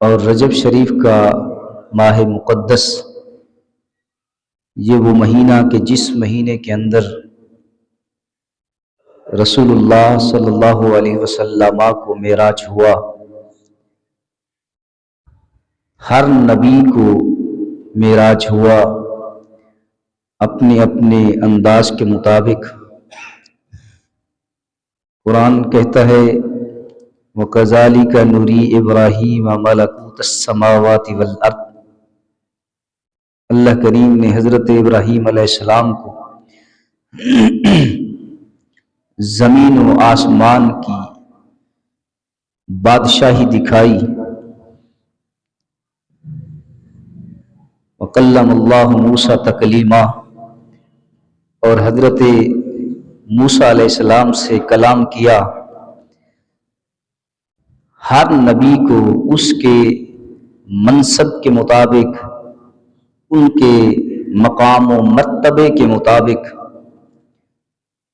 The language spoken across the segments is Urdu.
اور رجب شریف کا ماہ مقدس یہ وہ مہینہ کہ جس مہینے کے اندر رسول اللہ صلی اللہ علیہ وسلم کو معراج ہوا. ہر نبی کو معراج ہوا اپنے اپنے انداز کے مطابق. قرآن کہتا ہے وَكَذَلِكَ نُرِي إِبْرَاهِيمَ مَلَكُوتَ السَّمَاوَاتِ وَالْأَرْضِ. اللہ کریم نے حضرت ابراہیم علیہ السلام کو زمین و آسمان کی بادشاہی دکھائی. وَكَلَّمَ اللَّهُ مُوسَىٰ تَكْلِيمًا. اور حضرت موسیٰ علیہ السلام سے کلام کیا. ہر نبی کو اس کے منصب کے مطابق، ان کے مقام و مرتبے کے مطابق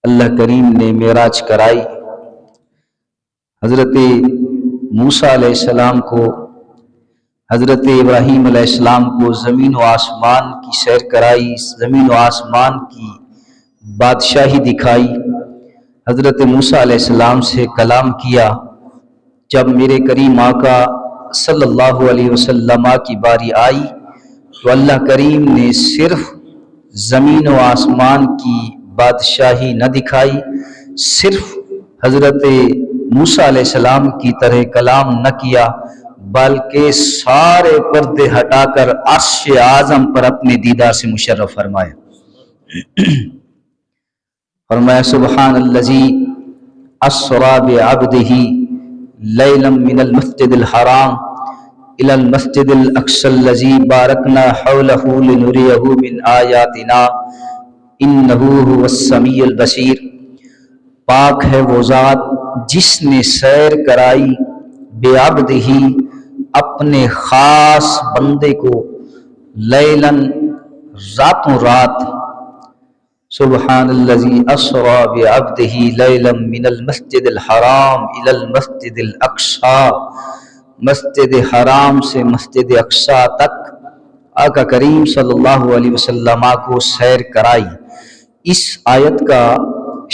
اللہ کریم نے معراج کرائی. حضرت موسیٰ علیہ السلام کو، حضرت ابراہیم علیہ السلام کو زمین و آسمان کی سیر کرائی، زمین و آسمان کی بادشاہی دکھائی. حضرت موسیٰ علیہ السلام سے کلام کیا. جب میرے کریم آقا صلی اللہ علیہ وسلم کی باری آئی تو اللہ کریم نے صرف زمین و آسمان کی بادشاہی نہ دکھائی، صرف حضرت موسیٰ علیہ السلام کی طرح کلام نہ کیا، بلکہ سارے پردے ہٹا کر عرش اعظم پر اپنے دیدار سے مشرف فرمایا. فرمایا سبحان الذی اسری بعبدہ لیلا من المسجد الحرام الى المسجد الاقصى الذی بارکنا حولہ لنریہ من آیاتنا انہ هو السمیع البصیر. پاک ہے وہ ذات جس نے سیر کرائی بعبدہ اپنے خاص بندے کو، لیلاً راتوں رات. سبحان الذی اسری بعبدہ لیلا من المسجد الحرام الی المسجد الاقصی. مسجد حرام سے مسجد اقصی تک آقا کریم صلی اللہ علیہ وسلم کو سیر کرائی. اس آیت کا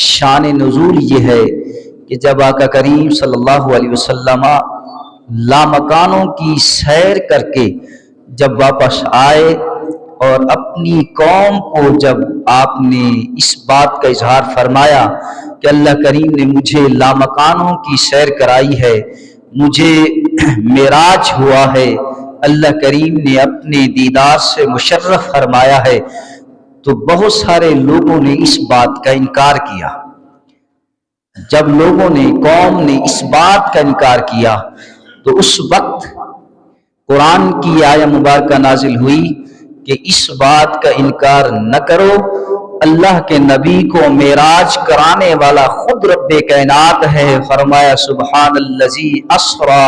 شان نزول یہ ہے کہ جب آقا کریم صلی اللہ علیہ وسلم لامکانوں کی سیر کر کے جب واپس آئے اور اپنی قوم کو جب آپ نے اس بات کا اظہار فرمایا کہ اللہ کریم نے مجھے لامکانوں کی سیر کرائی ہے، مجھے معراج ہوا ہے، اللہ کریم نے اپنے دیدار سے مشرف فرمایا ہے، تو بہت سارے لوگوں نے اس بات کا انکار کیا. جب لوگوں نے، قوم نے اس بات کا انکار کیا تو اس وقت قرآن کی آیہ مبارکہ نازل ہوئی کہ اس بات کا انکار نہ کرو، اللہ کے نبی کو معراج کرانے والا خود رب کائنات ہے. فرمایا سبحان الذی اسری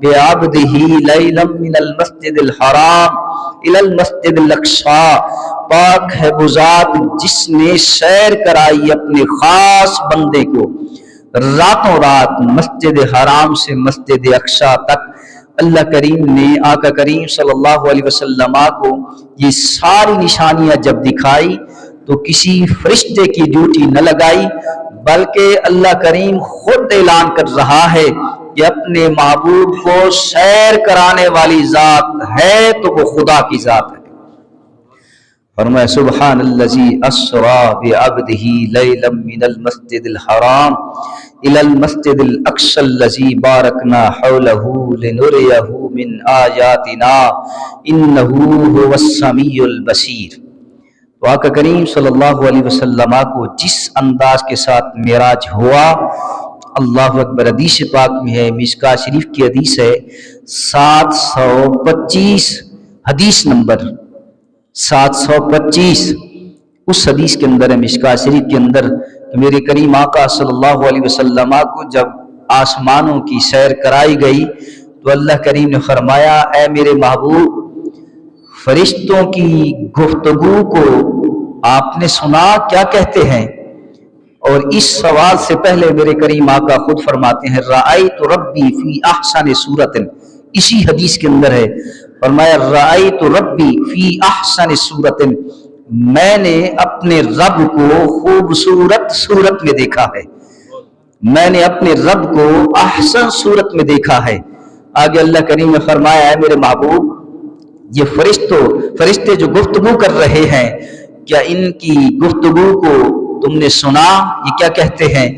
بعبدہ لیلا من المسجد الحرام الی المسجد الاقصی. پاک ہے وہ ذات جس نے سیر کرائی اپنے خاص بندے کو راتوں رات مسجد حرام سے مسجد اقصی تک. اللہ کریم نے آقا کریم صلی اللہ علیہ وسلم کو یہ ساری نشانیاں جب دکھائی تو کسی فرشتے کی ڈیوٹی نہ لگائی، بلکہ اللہ کریم خود اعلان کر رہا ہے کہ اپنے محبوب کو سیر کرانے والی ذات ہے تو وہ خدا کی ذات ہے. فرمایا سبحان الذی اسری بعبدہ لیلا من المسجد الحرام الی المسجد الاقصی الذی بارکنا حولہ لنریہ من آیاتنا انہ هو السمیع البصیر. تو آقا کریم صلی اللہ علیہ وسلم کو جس انداز کے ساتھ معراج ہوا، اللہ اکبر. حدیث پاک میں ہے، مشکاۃ شریف کی حدیث ہے 725، حدیث نمبر 725. اس حدیث کے اندر ہے، مشکاۃ شریف کے اندر، کہ میرے کریم آقا صلی اللہ علیہ وسلم کو جب آسمانوں کی سیر کرائی گئی تو اللہ کریم نے فرمایا اے میرے محبوب، فرشتوں کی گفتگو کو آپ نے سنا کیا کہتے ہیں؟ اور اس سوال سے پہلے میرے کریم آقا خود فرماتے ہیں رأیت ربی فی احسن صورت، اسی حدیث کے اندر ہے، فرمایا رأیت ربی فی احسن صورت، میں نے اپنے رب کو خوبصورت صورت میں دیکھا ہے، میں نے اپنے رب کو احسن صورت میں دیکھا ہے۔ آگے اللہ کریم نے فرمایا ہے میرے محبوب، یہ فرشتے جو گفتگو کر رہے ہیں، کیا ان کی گفتگو کو تم نے سنا؟ یہ کیا کہتے ہیں؟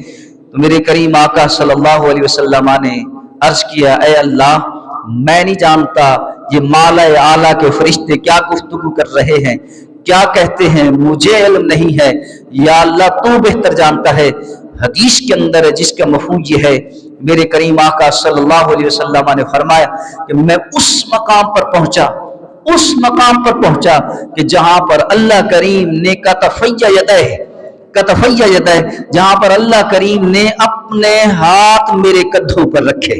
تو میرے کریم آقا صلی اللہ علیہ وسلم نے عرض کیا، اے اللہ میں نہیں جانتا یہ مالا اعلیٰ کے فرشتے کیا گفتگو کر رہے ہیں، کیا کہتے ہیں، مجھے علم نہیں ہے، یا اللہ تو بہتر جانتا ہے۔ حدیث کے اندر ہے جس کا مفہوم یہ ہے، میرے کریم آقا صلی اللہ علیہ وسلم نے فرمایا کہ میں اس مقام پر پہنچا کہ جہاں پر اللہ کریم نے کتفی یدہ، جہاں پر اللہ کریم نے اپنے ہاتھ میرے کندھوں پر رکھے،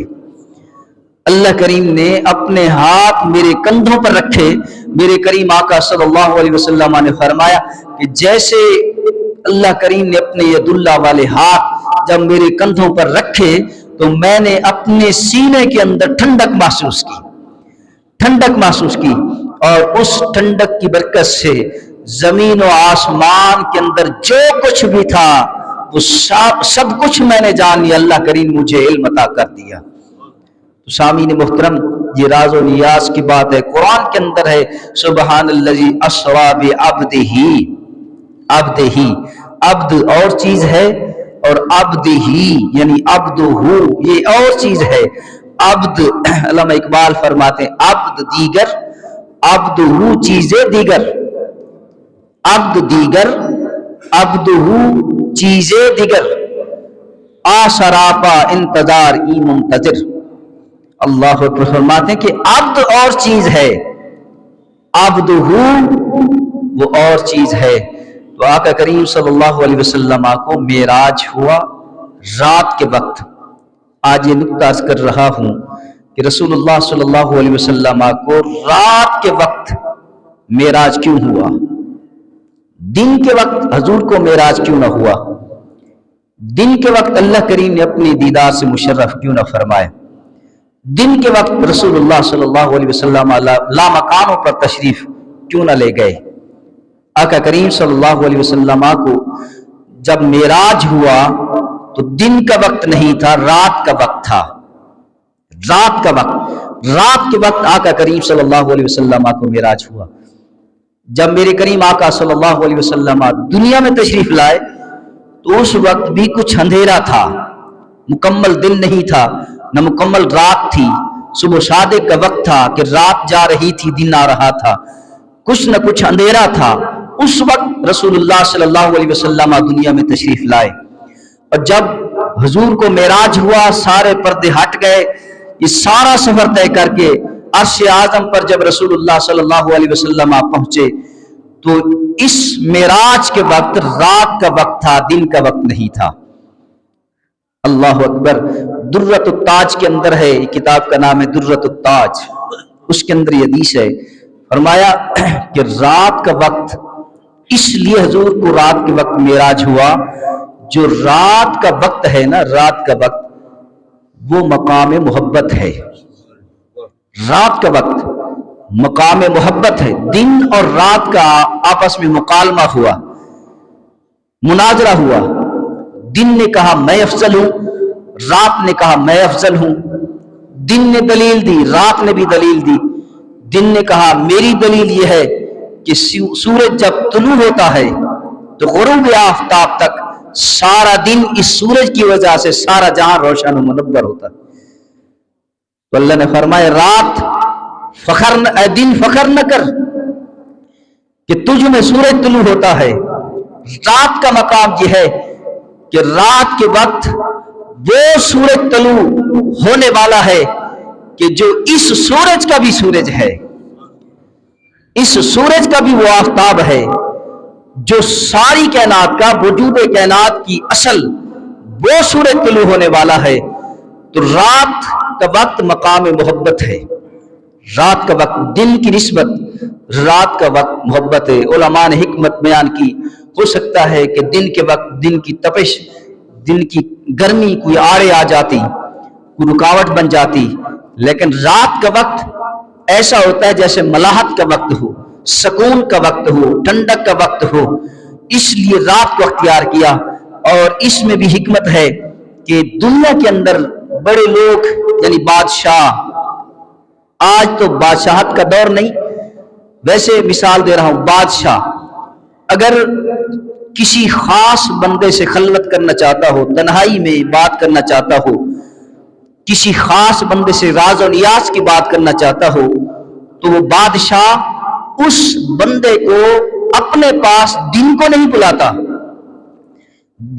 اللہ کریم نے اپنے ہاتھ میرے کندھوں پر رکھے۔ میرے کریم آقا صلی اللہ علیہ وسلم نے فرمایا کہ جیسے اللہ کریم نے اپنے ید اللہ والے ہاتھ جب میرے کندھوں پر رکھے تو میں نے اپنے سینے کے اندر ٹھنڈک محسوس کی، اور اس ٹھنڈک کی برکت سے زمین و آسمان کے اندر جو کچھ بھی تھا وہ سب کچھ میں نے جان لیا، اللہ کریم مجھے علم عطا کر دیا۔ تو سامعین محترم، یہ راز و نیاز کی بات ہے، قرآن کے اندر ہے سبحان الذی اسری بعبدہ، عبد اور چیز ہے اور عبدہ یعنی عبدہ یہ اور چیز ہے۔ عبد علامہ اقبال فرماتے ہیں عبد دیگر، عبدہ چیزیں دیگر، عبد دیگر، عبدہ چیزیں دیگر، آسراپا انتظار ای منتظر۔ اللہ اکبر، فرماتے ہیں کہ عبد اور چیز ہے، عبدہ وہ اور چیز ہے۔ تو آقا کریم صلی اللہ علیہ وسلم کو معراج ہوا رات کے وقت۔ آج یہ نکتہ عرض کر رہا ہوں کہ رسول اللہ صلی اللہ علیہ وسلم کو رات کے وقت معراج کیوں ہوا، دن کے وقت حضور کو معراج کیوں نہ ہوا، دن کے وقت اللہ کریم نے اپنی دیدار سے مشرف کیوں نہ فرمایا، دن کے وقت رسول اللہ صلی اللہ علیہ وسلم لامکانوں پر تشریف کیوں نہ لے گئے۔ آقا کریم صلی اللہ علیہ وسلم کو جب معراج ہوا تو دن کا وقت نہیں تھا، رات کا وقت تھا، رات کے وقت آقا کریم صلی اللہ علیہ وسلم کو معراج ہوا۔ جب میرے کریم آقا صلی اللہ علیہ وسلم دنیا میں تشریف لائے تو اس وقت بھی کچھ اندھیرا تھا، مکمل دن نہیں تھا نہ مکمل رات تھی، صبح صادق کا وقت تھا کہ رات جا رہی تھی دن آ رہا تھا، کچھ نہ کچھ اندھیرا تھا۔ اس وقت رسول اللہ صلی اللہ علیہ وسلم دنیا میں تشریف لائے، اور جب حضور کو معراج ہوا سارے پردے ہٹ گئے، یہ سارا سفر طے کر کے عرش اعظم پر جب رسول اللہ صلی اللہ علیہ وسلم پہنچے تو اس معراج کے وقت رات کا وقت تھا، دن کا وقت نہیں تھا۔ اللہ اکبر۔ درۃ التاج کے اندر ہے، کتاب کا نام ہے درۃ التاج، اس کے اندر یہ حدیث ہے، فرمایا کہ رات کا وقت اس لیے حضور کو رات کے وقت معراج ہوا، جو رات کا وقت ہے نا، رات کا وقت وہ مقام محبت ہے، رات کا وقت مقام محبت ہے۔ دن اور رات کا آپس میں مکالمہ ہوا، مناظرہ ہوا، دن نے کہا میں افضل ہوں، رات نے کہا میں افضل ہوں، دن نے دلیل دی، رات نے بھی دلیل دی۔ دن نے کہا میری دلیل یہ ہے کہ سورج جب طلوع ہوتا ہے تو غروب آفتاب تک سارا دن اس سورج کی وجہ سے سارا جہاں روشن و منور ہوتا ہے۔ تو اللہ نے فرمایا رات دن فخر نہ کر کہ تجھ میں سورج طلوع ہوتا ہے، رات کا مقام یہ ہے کہ رات کے وقت وہ سورج طلوع ہونے والا ہے کہ جو اس سورج کا بھی سورج ہے، اس سورج کا بھی وہ آفتاب ہے، جو ساری کائنات کا وجود کائنات کی اصل وہ سورج طلوع ہونے والا ہے۔ تو رات کا وقت مقام محبت ہے، رات کا وقت دن کی نسبت رات کا وقت محبت ہے۔ علماء نے حکمت بیان کی، ہو سکتا ہے کہ دن کے وقت دن کی تپش، دن کی گرمی کوئی آڑے آ جاتی، کوئی رکاوٹ بن جاتی، لیکن رات کا وقت ایسا ہوتا ہے جیسے ملاحت کا وقت ہو، سکون کا وقت ہو، ٹھنڈک کا وقت ہو، اس لیے رات کو اختیار کیا۔ اور اس میں بھی حکمت ہے کہ دنیا کے اندر بڑے لوگ یعنی بادشاہ، آج تو بادشاہت کا دور نہیں، ویسے مثال دے رہا ہوں، بادشاہ اگر کسی خاص بندے سے خلوت کرنا چاہتا ہو، تنہائی میں بات کرنا چاہتا ہو، کسی خاص بندے سے راز و نیاز کی بات کرنا چاہتا ہو، تو وہ بادشاہ اس بندے کو اپنے پاس دن کو نہیں بلاتا،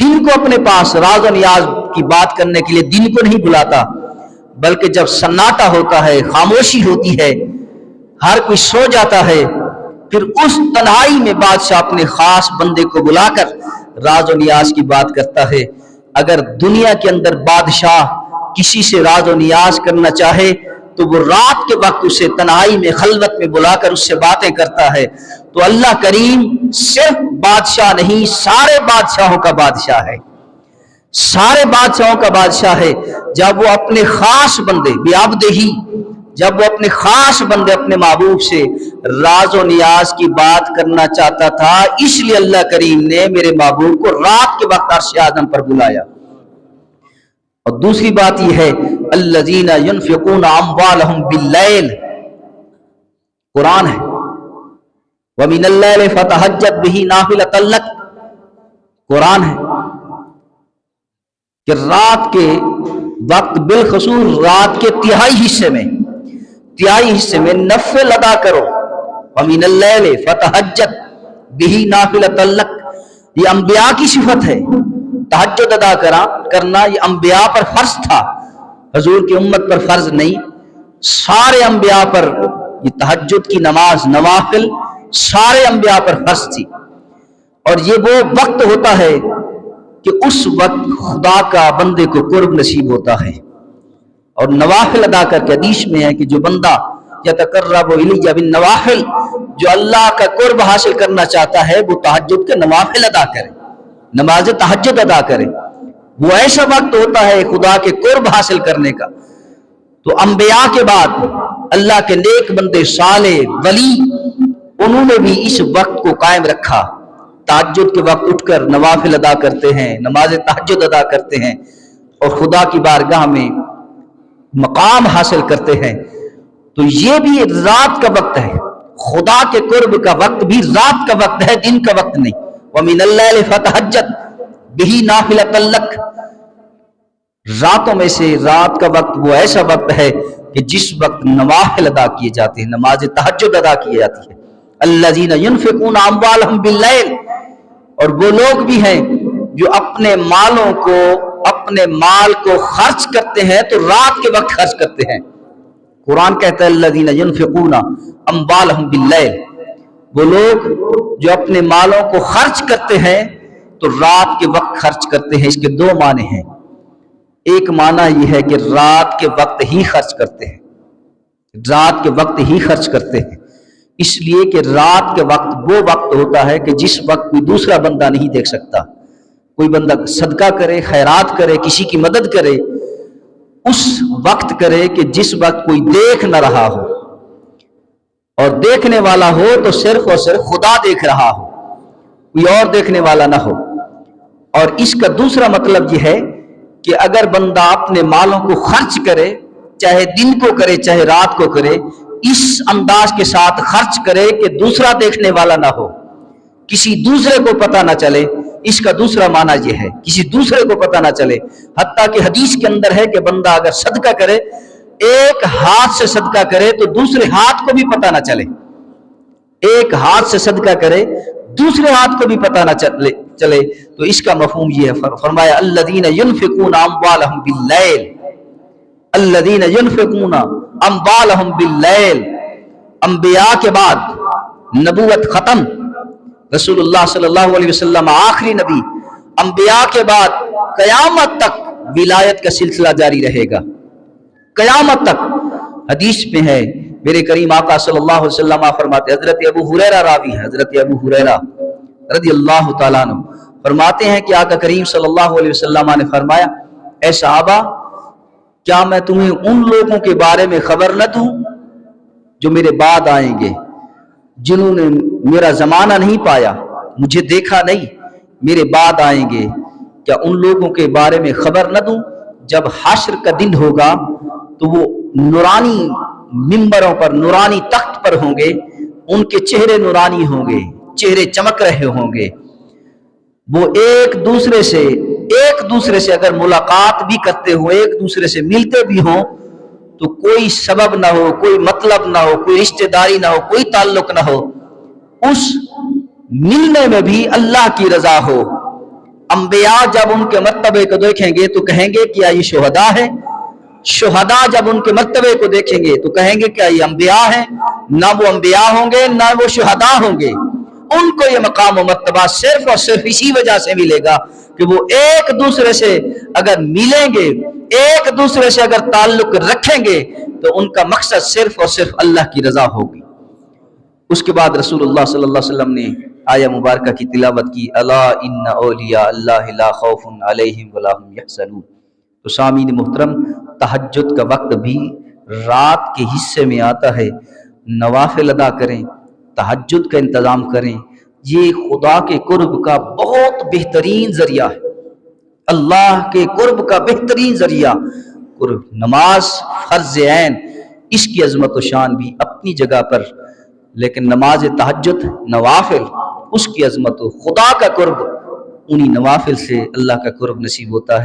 دن کو اپنے پاس راز و نیاز کی بات کرنے کے لیے دن کو نہیں بلاتا، بلکہ جب سناٹا ہوتا ہے، خاموشی ہوتی ہے، ہر کوئی سو جاتا ہے، پھر اس تنہائی میں بادشاہ اپنے خاص بندے کو بلا کر راز و نیاز کی بات کرتا ہے۔ اگر دنیا کے اندر بادشاہ کسی سے راز و نیاز کرنا چاہے تو وہ رات کے وقت اسے تنہائی میں خلوت میں بلا کر اس سے باتیں کرتا ہے۔ تو اللہ کریم صرف بادشاہ نہیں، سارے بادشاہوں کا بادشاہ ہے، سارے بادشاہوں کا بادشاہ ہے۔ جب وہ اپنے خاص بندے بعبدہ، جب وہ اپنے خاص بندے اپنے محبوب سے راز و نیاز کی بات کرنا چاہتا تھا، اس لیے اللہ کریم نے میرے محبوب کو رات کے وقت عرش اعظم پر بلایا۔ اور دوسری بات یہ ہے الذین ينفقون اموالهم باللیل، قرآن ہے، ومن اللیل فتہجد بہ نافلۃ لک، قرآن ہے کہ رات کے وقت بالخصوص رات کے تہائی حصے میں نفل ادا کرو، ومن اللیل فتہجد بہ نافلۃ لک، یہ انبیاء کی صفت ہے۔ تہجد ادا کرنا یہ انبیاء پر فرض تھا، حضور کی امت پر فرض نہیں، سارے انبیاء پر یہ تہجد کی نماز نوافل سارے انبیاء پر فرض تھی۔ اور یہ وہ وقت ہوتا ہے کہ اس وقت خدا کا بندے کو قرب نصیب ہوتا ہے، اور نوافل ادا کر کے حدیث میں ہے کہ جو بندہ یتقرب الی بالنوافل، جو اللہ کا قرب حاصل کرنا چاہتا ہے وہ تہجد کے نوافل ادا کرے، نماز تہجد ادا کرے، وہ ایسا وقت ہوتا ہے خدا کے قرب حاصل کرنے کا۔ تو انبیاء کے بعد اللہ کے نیک بندے صالح ولی، انہوں نے بھی اس وقت کو قائم رکھا، تہجد کے وقت اٹھ کر نوافل ادا کرتے ہیں، نماز تہجد ادا کرتے ہیں اور خدا کی بارگاہ میں مقام حاصل کرتے ہیں۔ تو یہ بھی رات کا وقت ہے، خدا کے قرب کا وقت بھی رات کا وقت ہے، دن کا وقت نہیں۔ وَمِنَ اللَّيْلِ فَتَہَجَّدْ بِهِ نَافِلَةً لَكَ، راتوں میں سے رات کا وقت وہ ایسا وقت ہے کہ جس وقت نوافل ادا کیے جاتے ہیں، نماز تہجد ادا کی جاتی ہے۔ الَّذِينَ يُنْفِقُونَ أَمْوَالَهُمْ بِاللَّيْلِ، اور وہ لوگ بھی ہیں جو اپنے مالوں کو، اپنے مال کو خرچ کرتے ہیں تو رات کے وقت خرچ کرتے ہیں۔ قرآن کہتا ہے الذین ينفقون اموالهم باللیل، وہ لوگ جو اپنے مالوں کو خرچ کرتے ہیں تو رات کے وقت خرچ کرتے ہیں۔ اس کے دو معنی ہیں، ایک معنی یہ ہے کہ رات کے وقت ہی خرچ کرتے ہیں، رات کے وقت ہی خرچ کرتے ہیں، اس لیے کہ رات کے وقت وہ وقت ہوتا ہے کہ جس وقت کوئی دوسرا بندہ نہیں دیکھ سکتا، کوئی بندہ صدقہ کرے، خیرات کرے، کسی کی مدد کرے، اس وقت کرے کہ جس وقت کوئی دیکھ نہ رہا ہو، اور دیکھنے والا ہو تو صرف اور صرف خدا دیکھ رہا ہو، کوئی اور دیکھنے والا نہ ہو۔ اور اس کا دوسرا مطلب یہ ہے کہ اگر بندہ اپنے مالوں کو خرچ کرے، چاہے دن کو کرے چاہے رات کو کرے، اس انداز کے ساتھ خرچ کرے کہ دوسرا دیکھنے والا نہ ہو، کسی دوسرے کو پتہ نہ چلے، اس کا دوسرا معنی یہ ہے کسی دوسرے کو پتہ نہ چلے۔ حتیٰ کہ حدیث کے اندر ہے کہ بندہ اگر صدقہ کرے، ایک ہاتھ سے صدقہ کرے تو دوسرے ہاتھ کو بھی پتہ نہ چلے، ایک ہاتھ سے صدقہ کرے دوسرے ہاتھ کو بھی پتہ نہ چلے، تو اس کا مفہوم یہ ہے۔ فرمایا الذین ينفقون اموالهم باللیل، الذین ينفقون اموالهم باللیل، انبیاء کے بعد نبوت ختم، رسول اللہ صلی اللہ علیہ وسلم آخری نبی، انبیاء کے بعد قیامت تک ولایت کا سلسلہ جاری رہے گا، قیامت تک۔ حدیث میں ہے میرے کریم آقا صلی اللہ علیہ وسلم فرماتے، حضرت ابو ہریرہ راوی ہے، حضرت ابو ہریرہ رضی اللہ تعالیٰ عنہ فرماتے ہیں کہ آقا کریم صلی اللہ علیہ وسلم نے فرمایا، اے صحابہ کیا میں تمہیں ان لوگوں کے بارے میں خبر نہ دوں جو میرے بعد آئیں گے، جنہوں نے میرا زمانہ نہیں پایا، مجھے دیکھا نہیں، میرے بعد آئیں گے؟ کیا ان لوگوں کے بارے میں خبر نہ دوں؟ جب حشر کا دن ہوگا تو وہ نورانی ممبروں پر، نورانی تخت پر ہوں گے، ان کے چہرے نورانی ہوں گے، چہرے چمک رہے ہوں گے، وہ ایک دوسرے سے اگر ملاقات بھی کرتے ہوں، ایک دوسرے سے ملتے بھی ہوں، تو کوئی سبب نہ ہو، کوئی مطلب نہ ہو، کوئی رشتہ داری نہ ہو، کوئی تعلق نہ ہو، اس ملنے میں بھی اللہ کی رضا ہو۔ انبیاء جب ان کے مرتبے کو دیکھیں گے تو کہیں گے کیا یہ شہداء ہے؟ شہداء جب ان کے مرتبے کو دیکھیں گے تو کہیں گے کیا یہ انبیاء ہیں؟ نہ وہ انبیاء ہوں گے نہ وہ شہداء ہوں گے۔ ان کو یہ مقام و مرتبہ صرف اور صرف اسی وجہ سے ملے گا کہ وہ ایک دوسرے سے اگر ملیں گے، ایک دوسرے سے اگر تعلق رکھیں گے، تو ان کا مقصد صرف اور صرف اللہ کی رضا ہوگی۔ اس کے بعد رسول اللہ صلی اللہ علیہ وسلم نے آیہ مبارکہ کی تلاوت کی، الا ان اولیاء اللہ لا خوف علیہم ولا هم یحزنون۔ تو سامعین محترم، تہجد کا وقت بھی رات کے حصے میں آتا ہے، نوافل ادا کریں، تہجد کا انتظام کریں، یہ خدا کے قرب کا بہت بہترین ذریعہ ہے، اللہ کے قرب کا بہترین ذریعہ قرب۔ نماز فرض عین، اس کی عظمت و شان بھی اپنی جگہ پر، لیکن نماز تہجد، نوافل، اس کی عظمت و خدا کا قرب، انہی نوافل سے اللہ کا قرب نصیب ہوتا ہے۔